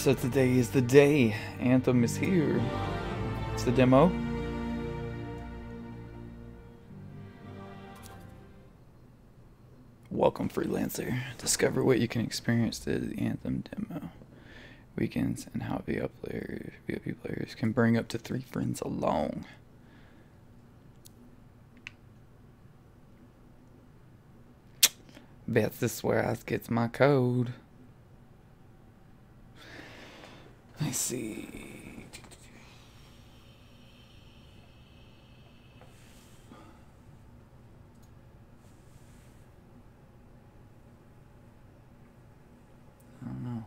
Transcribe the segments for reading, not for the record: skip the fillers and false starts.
So today is the day. Anthem is here. It's the demo. Welcome, freelancer. Discover what you can experience through the Anthem demo. Weekends and how VIP players can bring up to 3 friends along. Bet this is where I get my code. Let's see. I don't know.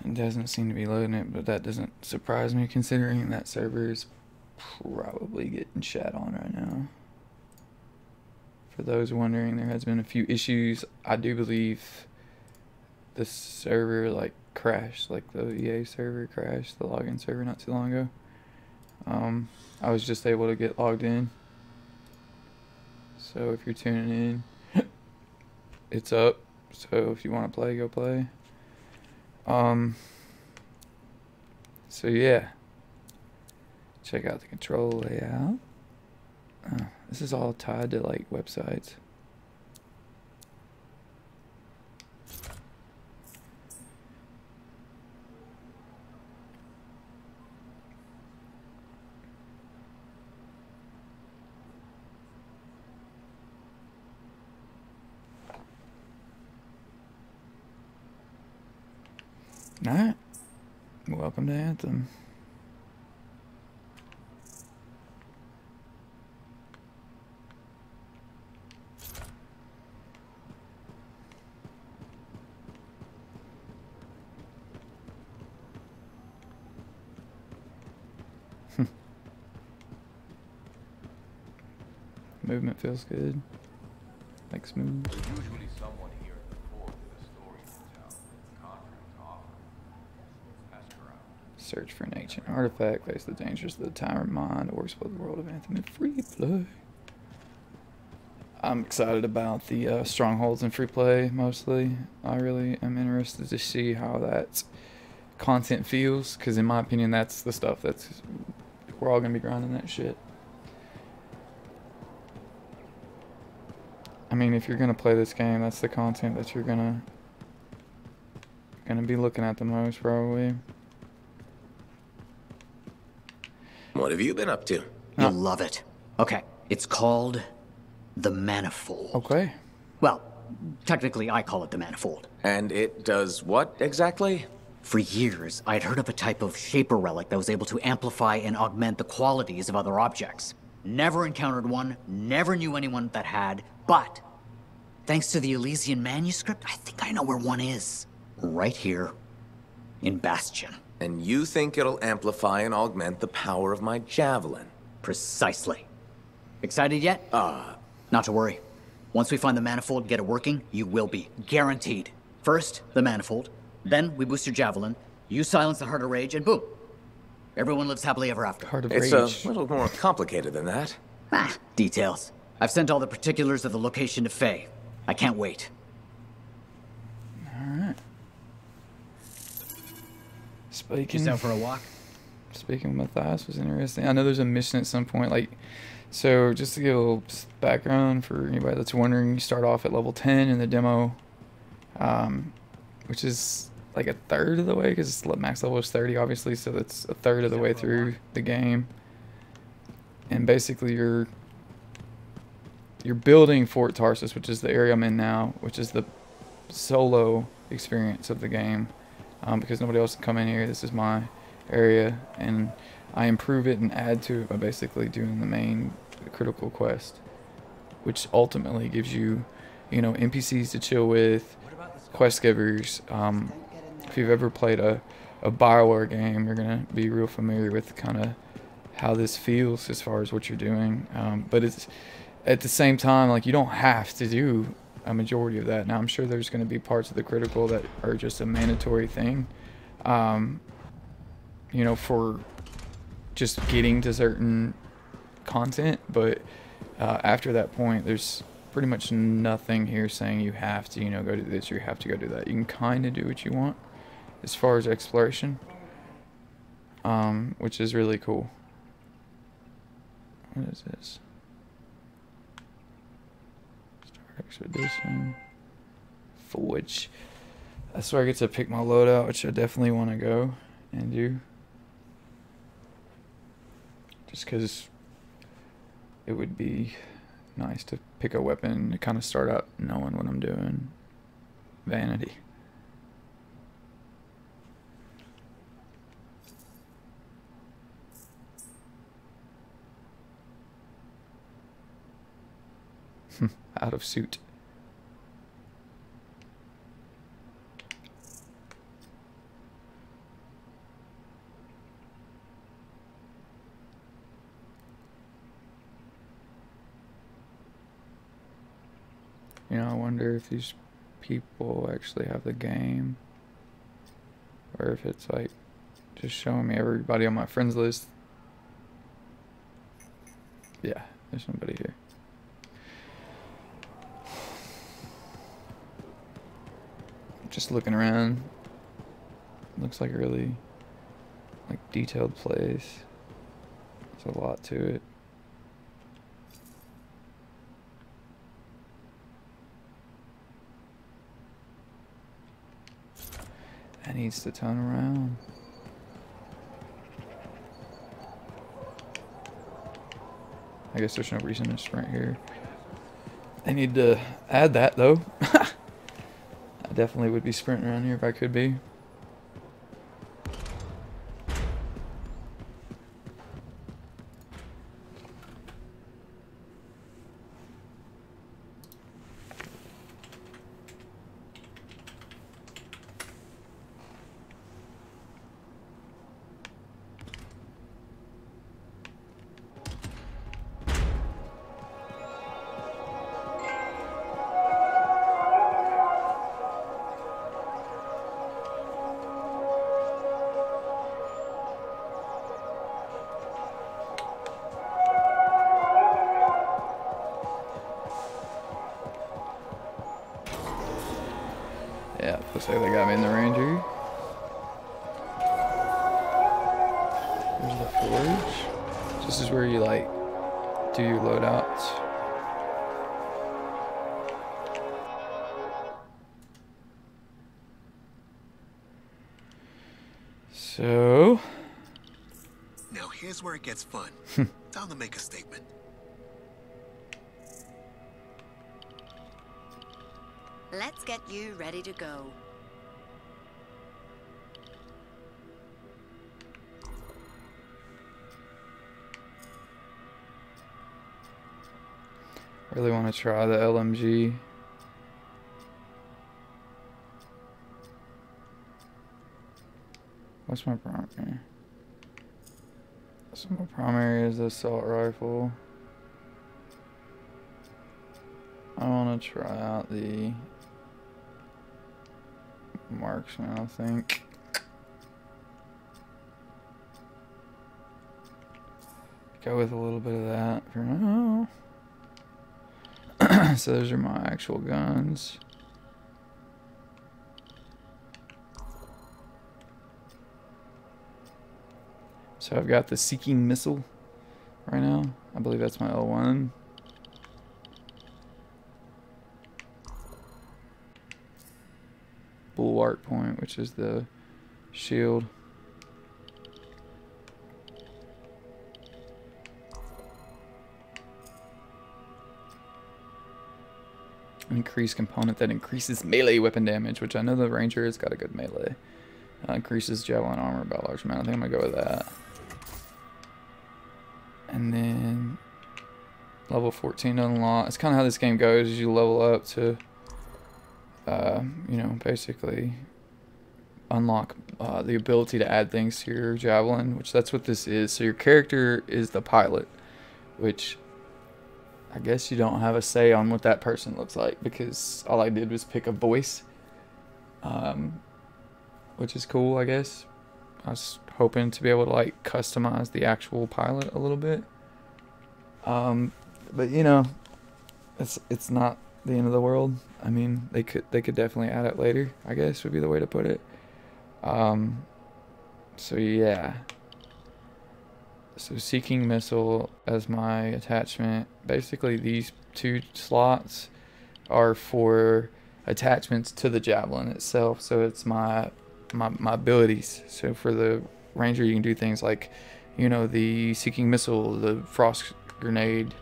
It doesn't seem to be loading it, but that doesn't surprise me considering that server is probably getting shat on right now. For those wondering, there has been a few issues. I do believe the server crashed, like the EA server crashed, the login server not too long ago. I was just able to get logged in. So if you're tuning in, it's up. So if you want to play, go play. So yeah, check out the control layout. This is all tied to like websites. Alright, welcome to Anthem. Movement feels good, like smooth. Usually someone here at the fort with a story to tell, content to offer. Ask around. Search for an ancient artifact, face the dangers of the Tower of Mind, or explore the world of Anthem in free play. I'm excited about the strongholds in free play, mostly. I really am interested to see how that content feels, because in my opinion, that's the stuff that's... We're all going to be grinding that shit. I mean, if you're going to play this game, that's the content that you're gonna be looking at the most, probably. What have you been up to? You'll love it. Okay, it's called the Manifold. Okay. Well, technically I call it the Manifold. And it does what exactly? For years, I'd heard of a type of shaper relic that was able to amplify and augment the qualities of other objects. Never encountered one, never knew anyone that had, but thanks to the Elysian manuscript, I think I know where one is. Right here in Bastion. And you think it'll amplify and augment the power of my javelin? Precisely. Excited yet? Not to worry. Once we find the Manifold and get it working, you will be. Guaranteed. First, the Manifold. Then, we boost your javelin. You silence the Heart of Rage, and boom. Everyone lives happily ever after. Heart of It's Rage. a little more complicated than that. Details. I've sent all the particulars of the location to Faye. I can't wait. Alright. Just out for a walk? Speaking with Matthias was interesting. I know there's a mission at some point, so just to give a little background for anybody that's wondering, you start off at level 10 in the demo, which is like a third of the way, because max level is 30 obviously, so that's a third of the way through the game. And basically you're building Fort Tarsus, which is the area I'm in now, which is the solo experience of the game, because nobody else can come in here. This is my area, and I improve it and add to it by basically doing the main critical quest, which ultimately gives you, NPCs to chill with, quest givers. If you've ever played a BioWare game, you're gonna be real familiar with kind of how this feels as far as what you're doing. But it's at the same time, you don't have to do a majority of that. Now, I'm sure there's going to be parts of the critical that are just a mandatory thing, for just getting to certain content. But after that point, there's pretty much nothing here saying you have to, you know, go do this or you have to go do that. You can kind of do what you want as far as exploration, which is really cool. What is this? Start expedition. Forge. That's where I get to pick my loadout, which I definitely want to go and do. Just because it would be nice to pick a weapon to kind of start out knowing what I'm doing. Vanity. Out of suit. You know, I wonder if these people actually have the game, or if it's like just showing me everybody on my friends list. Yeah, there's somebody here. Just looking around. Looks like a really detailed place. There's a lot to it. That needs to turn around. I guess there's no reason to sprint here. They need to add that though. I definitely would be sprinting around here if I could be. Yeah, looks like they got me in the Ranger. There's the forge. This is where you do your loadouts. So now here's where it gets fun. Time to make a statement. Let's get you ready to go. I really want to try the LMG. What's my primary? So my primary is the assault rifle. I want to try out the marksman, I think. Go with a little bit of that for now. So those are my actual guns. So I've got the Seeking Missile right now. I believe that's my L1. Bulwark Point, which is the shield. Increase component that increases melee weapon damage, which I know the Ranger has got a good melee. Increases javelin armor by a large amount. I think I'm gonna go with that. And then level 14 to unlock. It's kind of how this game goes. As you level up to, you know, basically unlock the ability to add things to your javelin, which that's what this is. So your character is the pilot, which I guess you don't have a say on what that person looks like because all I did was pick a voice, which is cool, I guess. I was hoping to be able to customize the actual pilot a little bit. But you know, it's not the end of the world. I mean, they could definitely add it later, I guess would be the way to put it. So yeah. So Seeking Missile as my attachment. Basically, these 2 slots are for attachments to the javelin itself. So it's my abilities. So for the ranger, you can do things like, you know, the Seeking Missile, the Frost Grenade,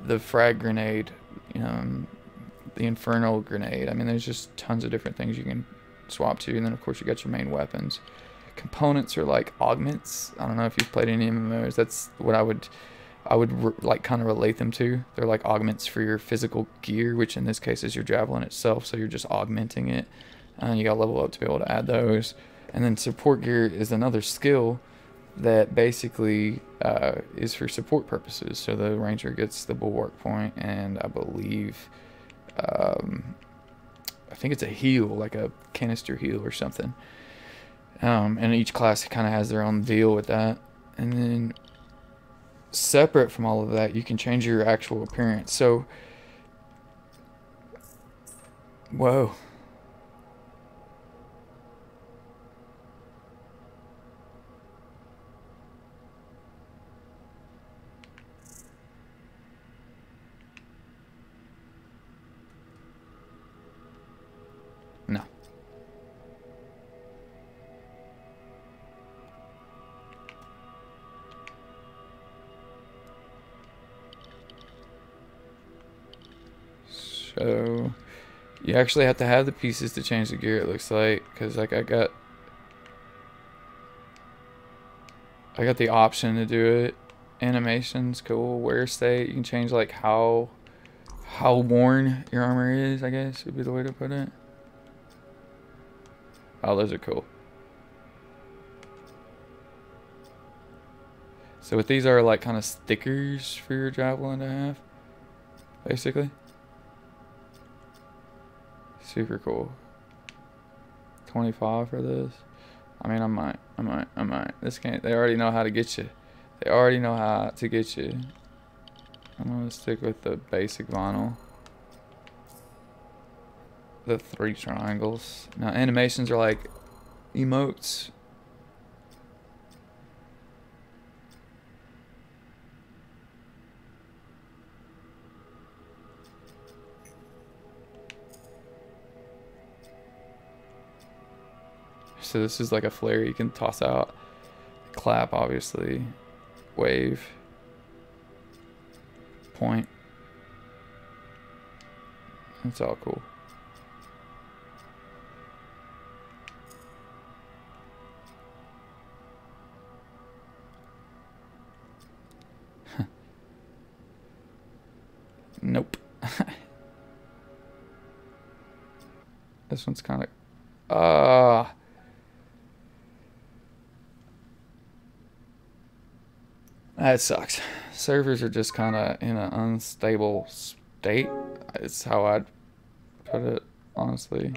the Frag Grenade, the Infernal Grenade. I mean, there's just tons of different things you can swap to. And then, of course, you got your main weapons. Components are like augments. I don't know if you've played any MMOs. That's what I would like kind of relate them to. They're like augments for your physical gear, which in this case is your javelin itself. So you're just augmenting it, and you got to level up to be able to add those. And then support gear is another skill that basically is for support purposes. So the ranger gets the bulwark point, and I believe I think it's a heal, like a canister heal or something. And each class kind of has their own deal with that. And then separate from all of that, you can change your actual appearance. So, whoa. No. So you actually have to have the pieces to change the gear, it looks like, because like I got the option to do it. Animations, cool. Wear state, you can change like how worn your armor is, I guess would be the way to put it. Oh, those are cool. So what these are like kind of stickers for your javelin to have, basically. Super cool. 25 for this. I mean, I might. This can't. They already know how to get you. They already know how to get you. I'm gonna stick with the basic vinyl. The 3 triangles. Now animations are like emotes. So this is like a flare you can toss out. Clap, obviously. Wave. Point. It's all cool. Nope. This one's kind of... That sucks. Servers are just kind of in an unstable state. It's how I'd put it, honestly.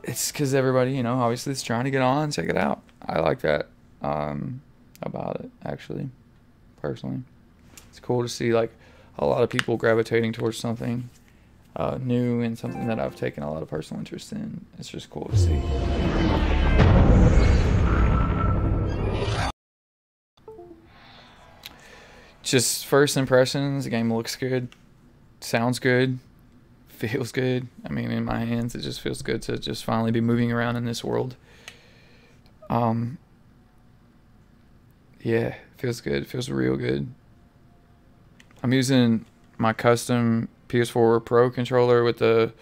It's because everybody, you know, obviously is trying to get on, check it out. I like that about it, actually, personally. It's cool to see, like, a lot of people gravitating towards something new and something that I've taken a lot of personal interest in. It's just cool to see. Just first impressions, the game looks good, sounds good, feels good. I mean, in my hands, it just feels good to just finally be moving around in this world. Yeah, feels good, feels real good. I'm using my custom PS4 Pro controller with the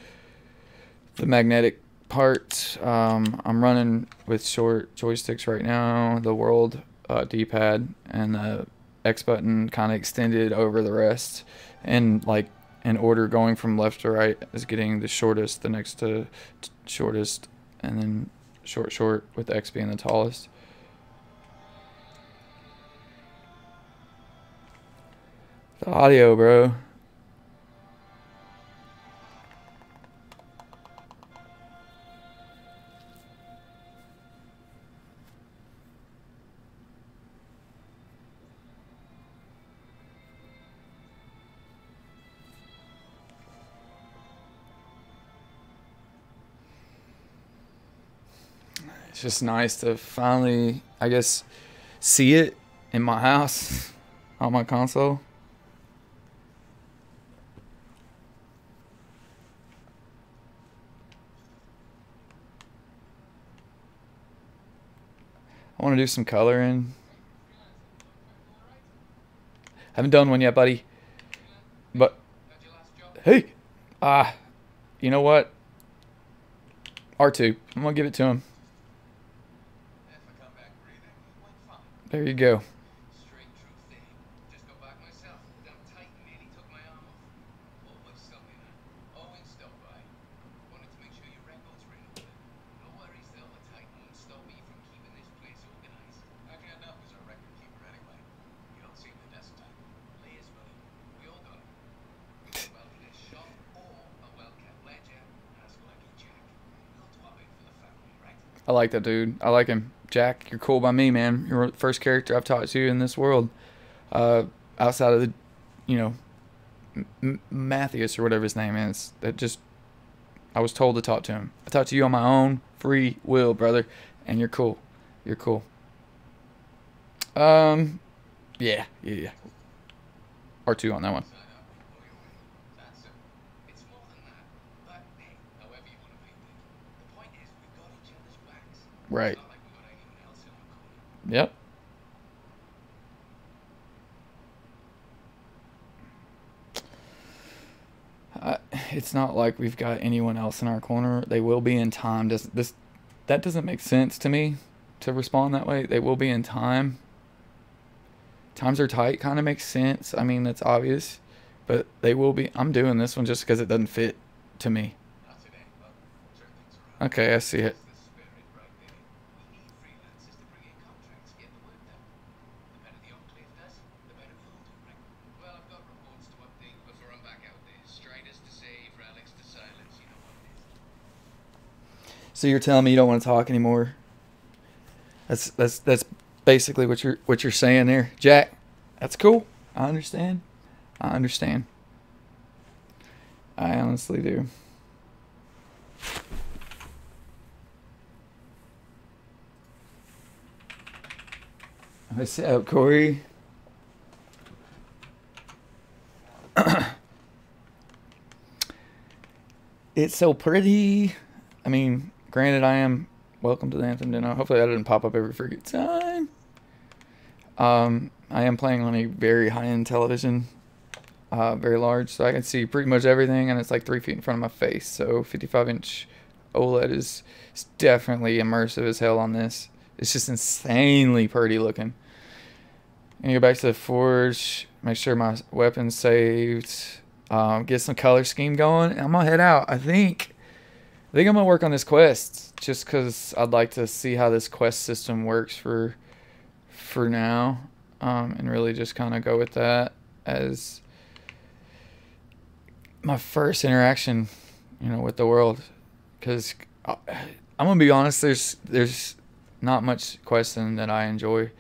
magnetic part. I'm running with short joysticks right now, the world D-pad, and the X button kind of extended over the rest, and like in order going from left to right is getting the shortest, the next to shortest, and then short with the X being the tallest. The audio, bro. It's just nice to finally, I guess, see it in my house on my console. I want to do some coloring. Haven't done one yet, buddy. But hey, you know what? R2. I'm gonna give it to him. There you go. I like that dude. I like him. Jack, you're cool by me, man. You're the first character I've talked to in this world. Outside of the, you know, Matthias or whatever his name is. That just, I was told to talk to him. I talked to you on my own free will, brother. And you're cool. You're cool. Yeah. R2 on that one. Right. Yep. It's not like we've got anyone else in our corner. They will be in time. That doesn't make sense to me to respond that way. They will be in time. Times are tight kind of makes sense. I mean, that's obvious. But they will be. I'm doing this one just because it doesn't fit to me. Okay, I see it. So you're telling me you don't want to talk anymore? That's basically what you're saying there, Jack. That's cool. I understand. I honestly do. What's up, Corey? It's so pretty. I mean, granted, I am welcome to the Anthem dinner. Hopefully that didn't pop up every freaking time. I am playing on a very high-end television, very large, so I can see pretty much everything, and it's like 3 feet in front of my face. So 55-inch OLED is definitely immersive as hell on this. It's just insanely pretty looking. And go back to the forge, make sure my weapon's saved, get some color scheme going, and I'm gonna head out. I think I'm gonna work on this quest just because I'd like to see how this quest system works for now, and really just kind of go with that as my first interaction, you know, with the world. Because I'm gonna be honest, there's not much questing that I enjoy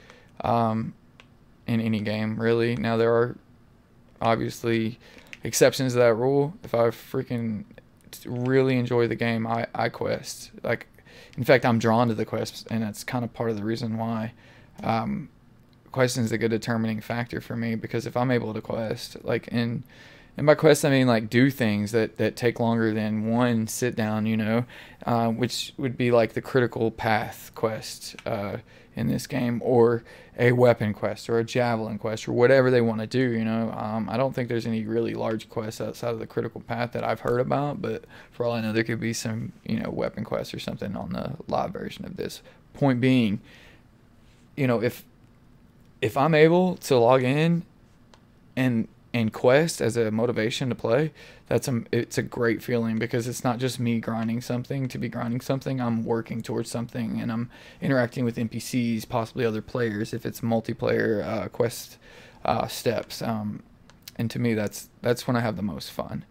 in any game really. Now there are obviously exceptions to that rule. If I freaking really enjoy the game, I quest. Like, in fact, I'm drawn to the quests, and that's kind of part of the reason why questing is a good determining factor for me. Because if I'm able to quest, like, and by quest I mean like do things that take longer than one sit down, you know, which would be like the critical path quest in this game, or a weapon quest, or a javelin quest, or whatever they want to do, you know. I don't think there's any really large quests outside of the critical path that I've heard about, but for all I know, there could be some, you know, weapon quests or something on the live version of this. Point being, you know, if I'm able to log in and quest as a motivation to play, it's a great feeling, because it's not just me grinding something to be grinding something. I'm working towards something, and I'm interacting with NPCs, possibly other players if it's multiplayer quest steps, and to me that's when I have the most fun.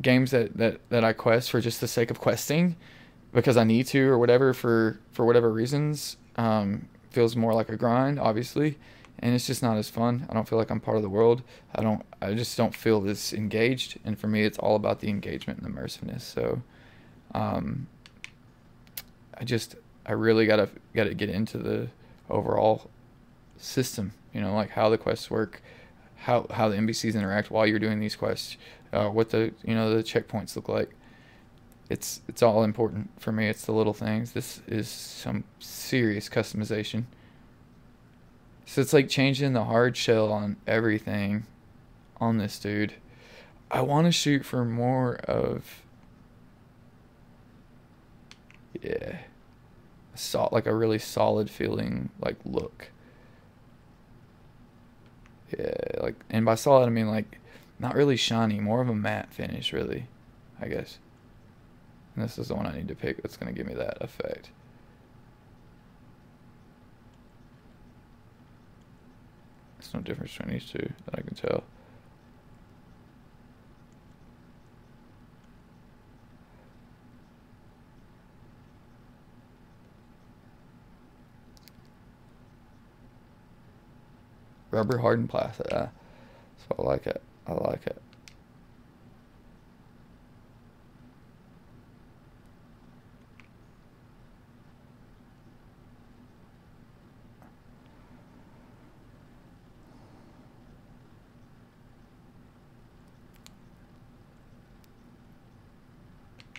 Games that I quest for just the sake of questing because I need to or whatever, for whatever reasons, feels more like a grind, obviously. And it's just not as fun. I don't feel like I'm part of the world. I just don't feel as engaged. And for me, it's all about the engagement and immersiveness. So, I really gotta get into the overall system. You know, like how the quests work, how the NPCs interact while you're doing these quests, what the the checkpoints look like. It's all important for me. It's the little things. This is some serious customization. So it's like changing the hard shell on everything on this dude. I want to shoot for more of, yeah, like a really solid feeling like look. Yeah, like, and by solid I mean like not really shiny, more of a matte finish really, I guess. And this is the one I need to pick that's going to give me that effect. There's no difference between these two that I can tell. Rubber hardened plastic. So I like it. I like it.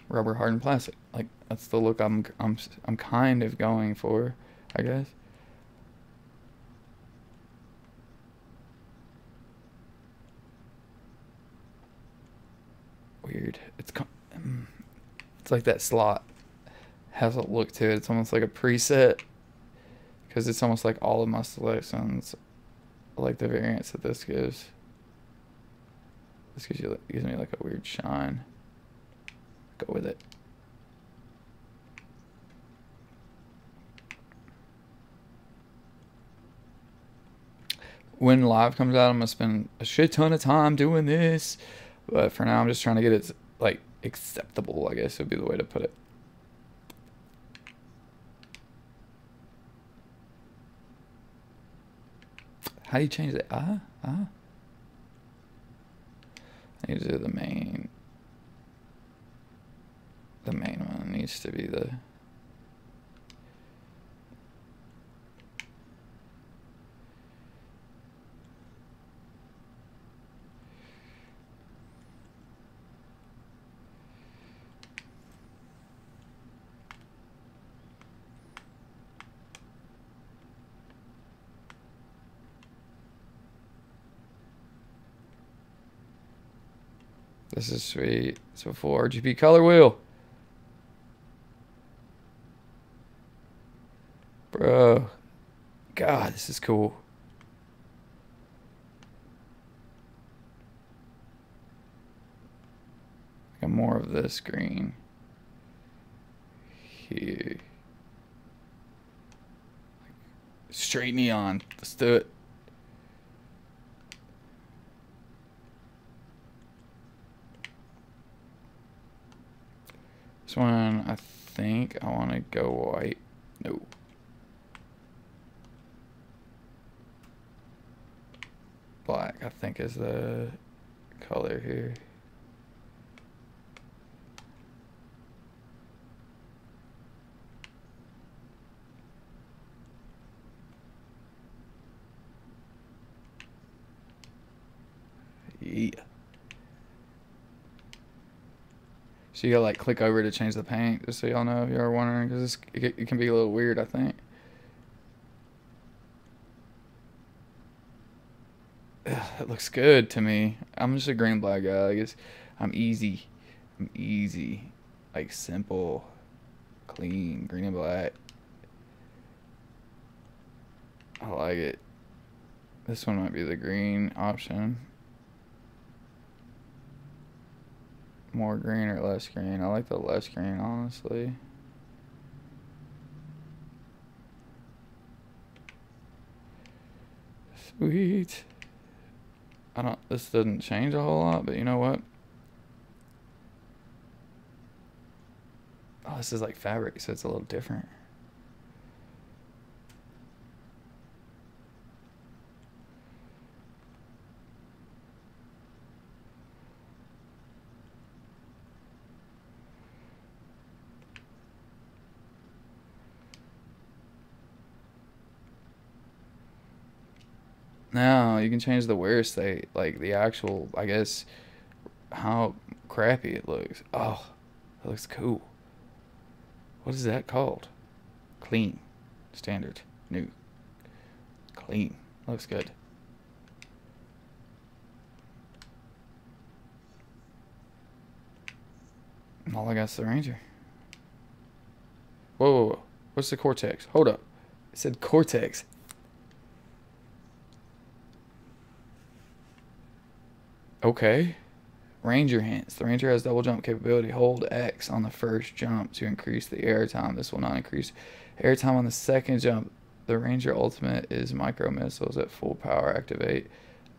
Rubber hardened plastic. Like that's the look I'm kind of going for, I guess. Weird. It's like that slot has a look to it. It's almost like a preset because it's almost like all of my selections. I like the variance that this gives. This gives me like a weird shine. Go with it. When live comes out, I'm gonna spend a shit ton of time doing this, but for now I'm just trying to get it like acceptable, I guess would be the way to put it. How do you change it? I need to do the main. The main one needs to be the. This is sweet. So full RGB color wheel. Bro. God, this is cool. Got more of this green. Here. Straight neon. Let's do it. This one, I think I want to go white. No. Black, I think, is the color here. Yeah. So you gotta like click over to change the paint, just so y'all know if you are wondering, because it can be a little weird, I think. Ugh, it looks good to me. I'm just a green black guy. I guess I'm easy. I'm easy, like simple, clean, green and black. I like it. This one might be the green option. More green or less green? I like the less green, honestly. Sweet. This doesn't change a whole lot, but you know what? Oh, this is like fabric, so it's a little different. No, you can change the wear state, like the actual, I guess, how crappy it looks. Oh, it looks cool. What is that called? Clean. Standard. New. Clean. Looks good. All I got's the Ranger. Whoa, whoa, whoa. What's the Cortex? Hold up. It said Cortex. Okay. Ranger hints. The Ranger has double jump capability. Hold X on the first jump to increase the air time. This will not increase air time on the second jump. The Ranger ultimate is micro missiles at full power. Activate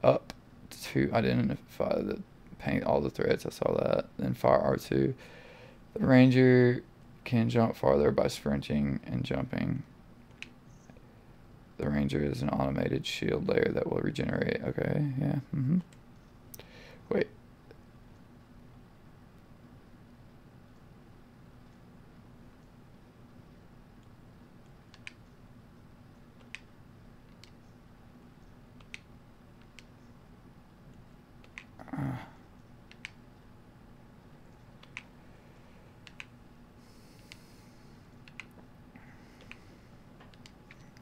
up to identify the paint all the threats. I saw that. Then fire R2. The Ranger can jump farther by sprinting and jumping. The Ranger is an automated shield layer that will regenerate. Okay, yeah. Wait.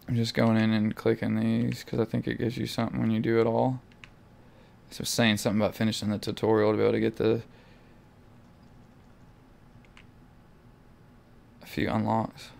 I'm just going in and clicking these because I think it gives you something when you do it all. So saying something about finishing the tutorial to be able to get a few unlocks.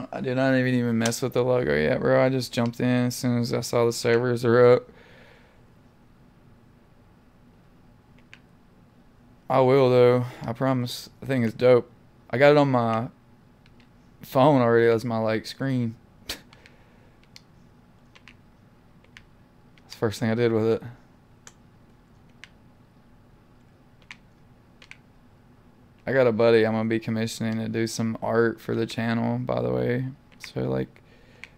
I did not even mess with the logo yet, bro. I just jumped in as soon as I saw the servers are up. I will though, I promise. The thing is dope. I got it on my phone already as my like screen. That's the first thing I did with it. I got a buddy I'm gonna be commissioning to do some art for the channel, by the way. So like,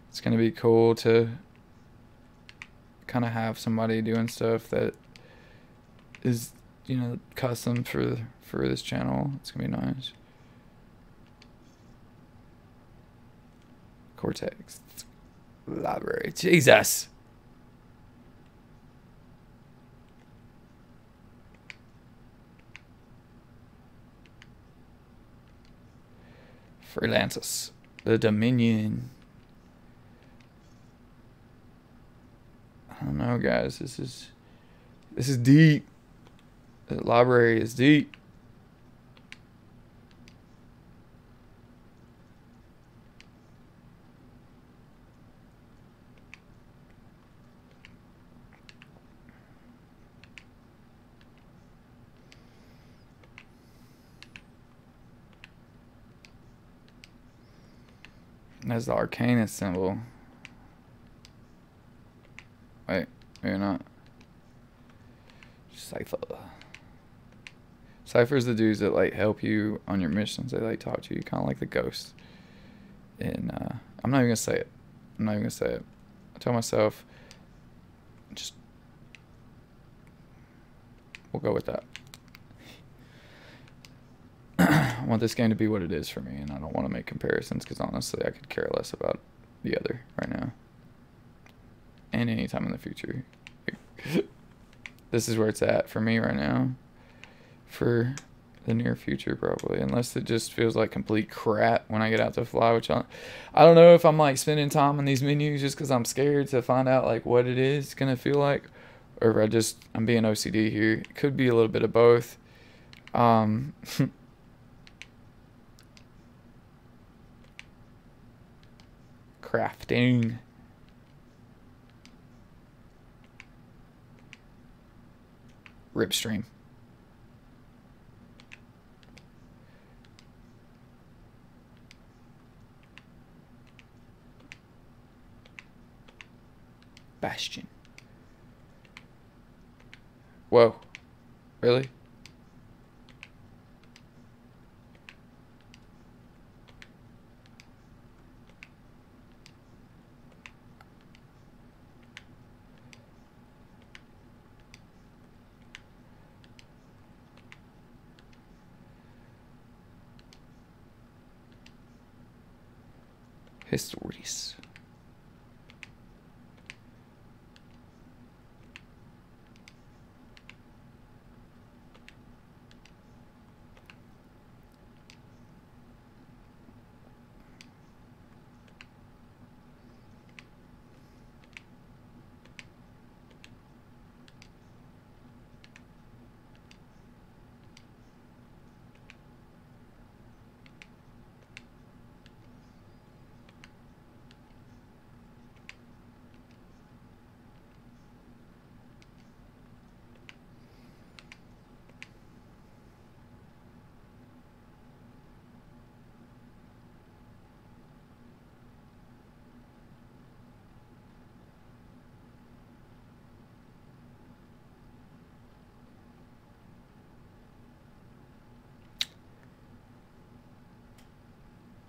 it's gonna be cool to kind of have somebody doing stuff that is, you know, custom for this channel. It's gonna be nice. Cortex library. Jesus. Freelancers. The Dominion. I don't know, guys. This is deep. The library is deep. That's the Arcanist symbol. Wait, maybe not. Cypher. Cypher's the dudes that like help you on your missions. They like talk to you, kind of like the ghost. And I'm not even gonna say it. I'm not even gonna say it. I tell myself, just we'll go with that. I want this game to be what it is for me, and I don't want to make comparisons because honestly, I could care less about the other right now. And anytime in the future. This is where it's at for me right now. For the near future, probably. Unless it just feels like complete crap when I get out to fly, which I don't know if I'm like spending time on these menus just because I'm scared to find out like what it is going to feel like. Or if I'm being OCD here. It could be a little bit of both. Crafting. Ripstream. Bastion. Whoa. Really? Histories.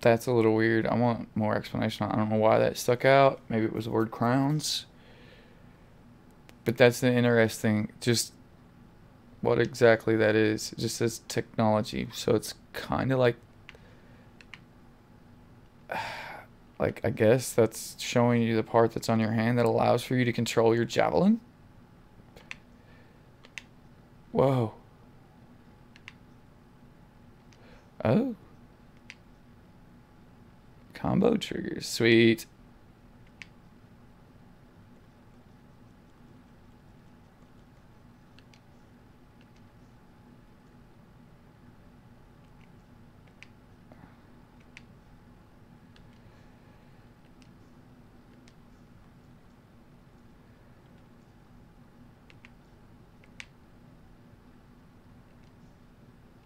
That's a little weird. I want more explanation. I don't know why that stuck out. Maybe it was the word crowns. But that's the interesting, just what exactly that is. It just says technology. So it's kind of like I guess that's showing you the part that's on your hand that allows for you to control your javelin. Whoa. Oh. Combo triggers. Sweet.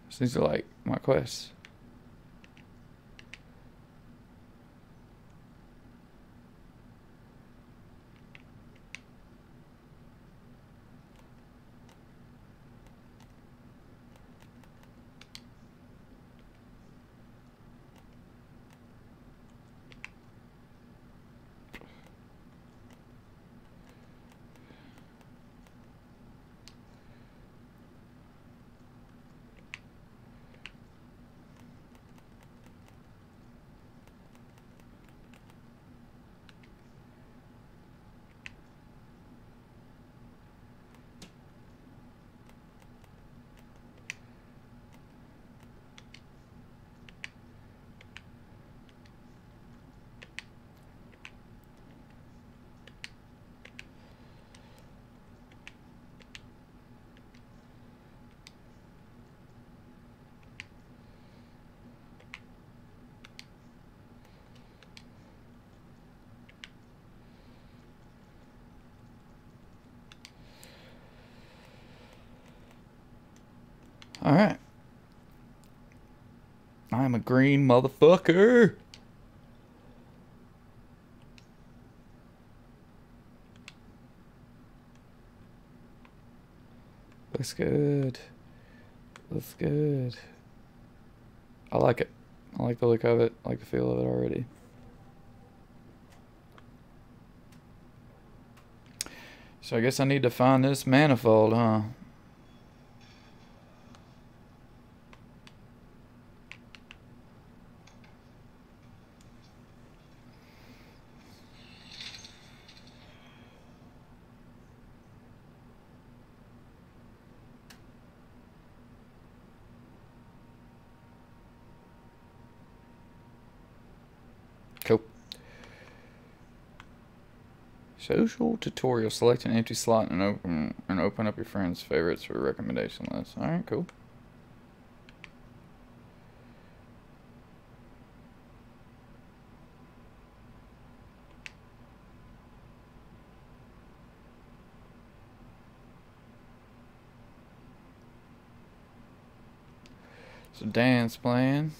So these are like my quests. Alright. I'm a green motherfucker. Looks good. Looks good. I like it. I like the look of it. I like the feel of it already. So I guess I need to find this manifold, huh? Cool. Social tutorial. Select an empty slot and open up your friends' favorites for a recommendation list. Alright, cool. So Dan's playing.